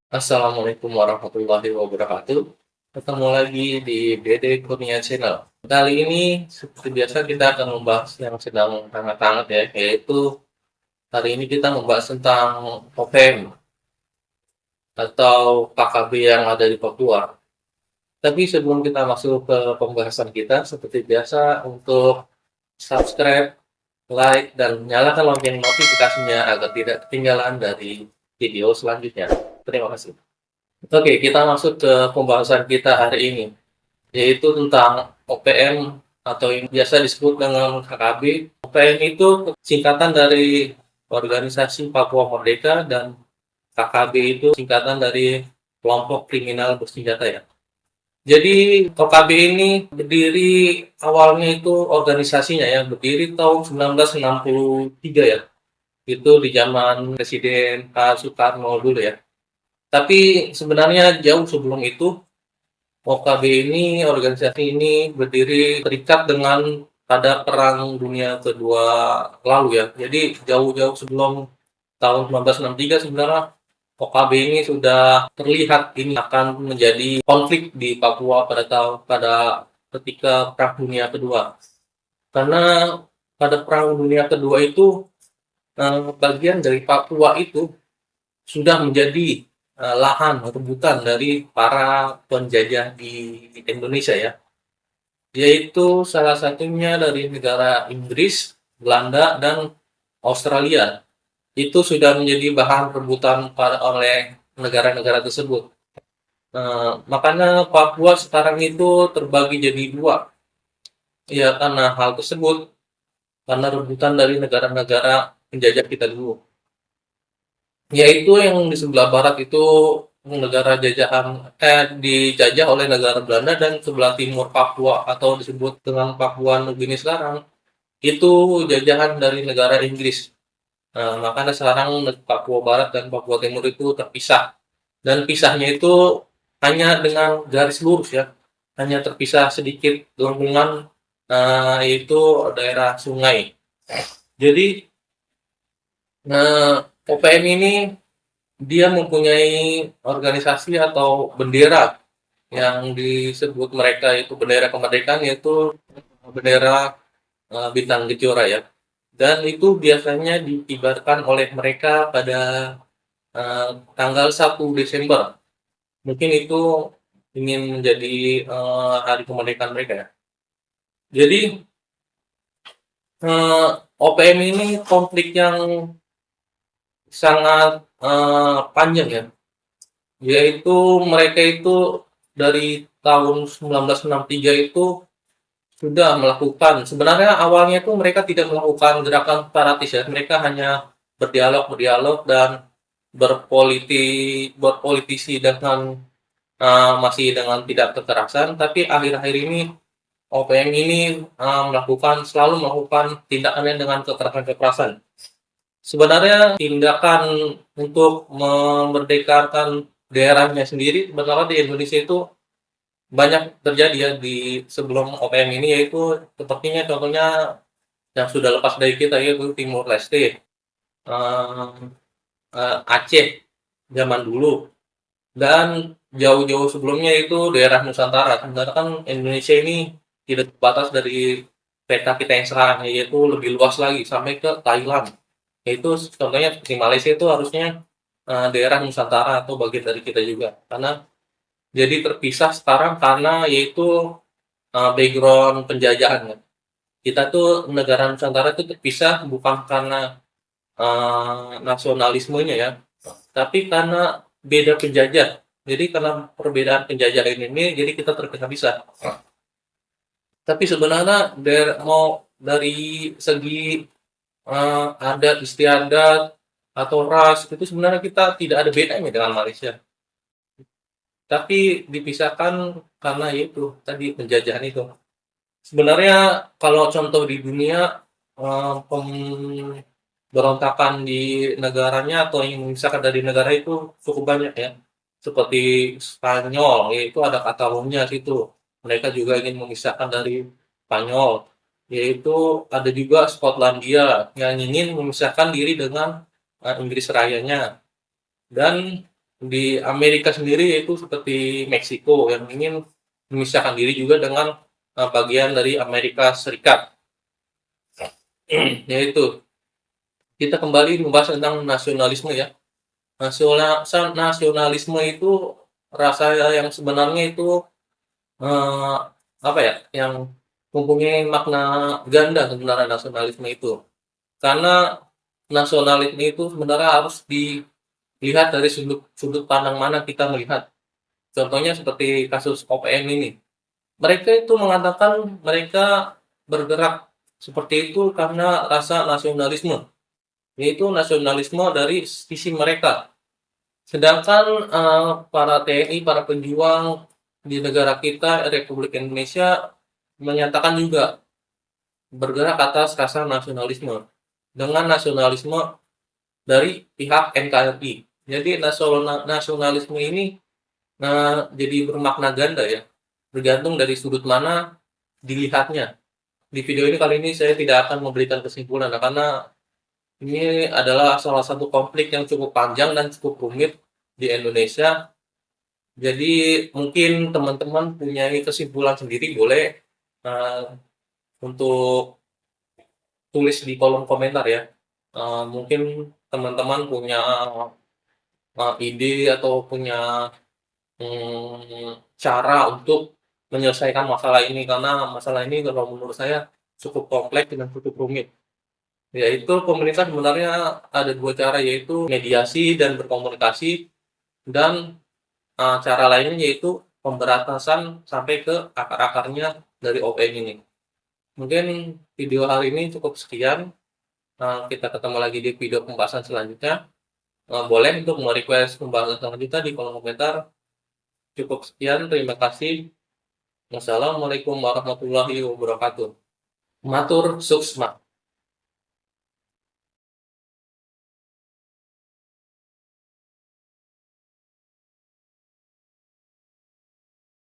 Assalamualaikum warahmatullahi wabarakatuh. Ketemu lagi di Dede Kurnia Channel. Kali ini seperti biasa kita akan membahas yang sedang hangat-hangat ya, yaitu hari ini kita membahas tentang OPM atau KKB yang ada di Papua. Tapi sebelum kita masuk ke pembahasan kita, seperti biasa untuk subscribe, like, dan nyalakan lonceng notifikasinya agar tidak ketinggalan dari video selanjutnya. Terima kasih. Oke, kita masuk ke pembahasan kita hari ini, yaitu tentang OPM atau yang biasa disebut dengan KKB. OPM itu singkatan dari Organisasi Papua Merdeka dan KKB itu singkatan dari Kelompok Kriminal Bersenjata ya. Jadi OKB ini berdiri awalnya itu organisasinya ya berdiri tahun 1963 ya. Itu di zaman Presiden Pak Soekarno dulu ya. Tapi sebenarnya jauh sebelum itu OKB ini, organisasi ini berdiri terikat dengan pada Perang Dunia Kedua lalu ya. Jadi jauh-jauh sebelum tahun 1963 sebenarnya OKB ini sudah terlihat ini akan menjadi konflik di Papua pada ketika Perang Dunia Kedua. Karena pada Perang Dunia Kedua itu bagian dari Papua itu sudah menjadi lahan rebutan dari para penjajah di Indonesia ya, yaitu salah satunya dari negara Inggris, Belanda, dan Australia. Itu sudah menjadi bahan rebutan oleh negara-negara tersebut. Makanya Papua sekarang itu terbagi jadi dua. Ya karena hal tersebut, karena rebutan dari negara-negara penjajah kita dulu. Yaitu yang di sebelah barat itu negara jajahan dijajah oleh negara Belanda, dan sebelah timur Papua atau disebut dengan Papua Nugini sekarang itu jajahan dari negara Inggris. Makanya sekarang Papua Barat dan Papua Timur itu terpisah, dan pisahnya itu hanya dengan garis lurus ya, hanya terpisah sedikit lengkungan, yaitu daerah sungai. Jadi OPM ini dia mempunyai organisasi atau bendera yang disebut mereka itu bendera kemerdekaan, yaitu bendera bintang kejora ya. Dan itu biasanya dikibarkan oleh mereka pada tanggal 1 Desember. Mungkin itu ingin menjadi hari kemerdekaan mereka ya. Jadi OPM ini konflik yang sangat panjang ya, yaitu mereka itu dari tahun 1963 itu sudah melakukan, sebenarnya awalnya itu mereka tidak melakukan gerakan separatis ya, mereka hanya berdialog dan berpolitisi dengan masih dengan tidak kekerasan. Tapi akhir-akhir ini OPM ini selalu melakukan tindakannya dengan kekerasan. Sebenarnya tindakan untuk memerdekakan daerahnya sendiri sebenarnya di Indonesia itu banyak terjadi ya di sebelum OPM ini, yaitu sepertinya contohnya yang sudah lepas dari kita yaitu Timur Leste, Aceh zaman dulu, dan jauh-jauh sebelumnya itu daerah Nusantara. Sebenarnya kan Indonesia ini tidak terbatas dari peta kita yang sekarang, yaitu lebih luas lagi sampai ke Thailand. Yaitu contohnya seperti Malaysia itu harusnya daerah Nusantara atau bagian dari kita juga. Karena jadi terpisah sekarang karena yaitu background penjajahannya. Kita tuh negara Nusantara itu terpisah bukan karena nasionalismenya ya, tapi karena beda penjajah. Jadi karena perbedaan penjajah ini jadi kita terpisah-pisah. Tapi sebenarnya mau dari segi adat istiadat atau ras itu sebenarnya kita tidak ada bedanya dengan Malaysia. Tapi dipisahkan karena itu tadi penjajahan itu. Sebenarnya kalau contoh di dunia pemberontakan di negaranya atau yang memisahkan dari negara itu cukup banyak ya. Seperti Spanyol, yaitu ada Catalonia situ. Mereka juga ingin memisahkan dari Spanyol. Yaitu ada juga Skotlandia yang ingin memisahkan diri dengan Inggris Rayanya. Dan Di Amerika sendiri yaitu seperti Meksiko yang ingin memisahkan diri juga dengan bagian dari Amerika Serikat. Yaitu kita kembali membahas tentang nasionalisme ya. Nasionalisme itu rasa yang sebenarnya itu eh, apa ya, yang mempunyai makna ganda sebenarnya nasionalisme itu. Karena nasionalisme itu sebenarnya harus dilihat dari sudut sudut pandang mana kita melihat. Contohnya seperti kasus OPM ini. Mereka itu mengatakan mereka bergerak seperti itu karena rasa nasionalisme, yaitu nasionalisme dari sisi mereka. Sedangkan para TNI, para pejuang di negara kita, Republik Indonesia, menyatakan juga bergerak atas rasa nasionalisme dengan nasionalisme dari pihak NKRI. Jadi nasionalisme ini jadi bermakna ganda ya, bergantung dari sudut mana dilihatnya. Di video ini kali ini saya tidak akan memberikan kesimpulan karena ini adalah salah satu konflik yang cukup panjang dan cukup rumit di Indonesia. Jadi mungkin teman-teman punya kesimpulan sendiri, boleh untuk tulis di kolom komentar ya. Mungkin teman-teman punya ide atau punya cara untuk menyelesaikan masalah ini, karena masalah ini kalau menurut saya cukup kompleks dan cukup rumit. Yaitu pemerintah sebenarnya ada dua cara, yaitu mediasi dan berkomunikasi, dan cara lainnya yaitu pemberantasan sampai ke akar-akarnya dari OPM ini. Mungkin video hari ini cukup sekian. Kita ketemu lagi di video pembahasan selanjutnya. Boleh untuk merequest pembahasan selanjutnya di kolom komentar. Cukup sekian, terima kasih. Wassalamualaikum warahmatullahi wabarakatuh. Matur suksma.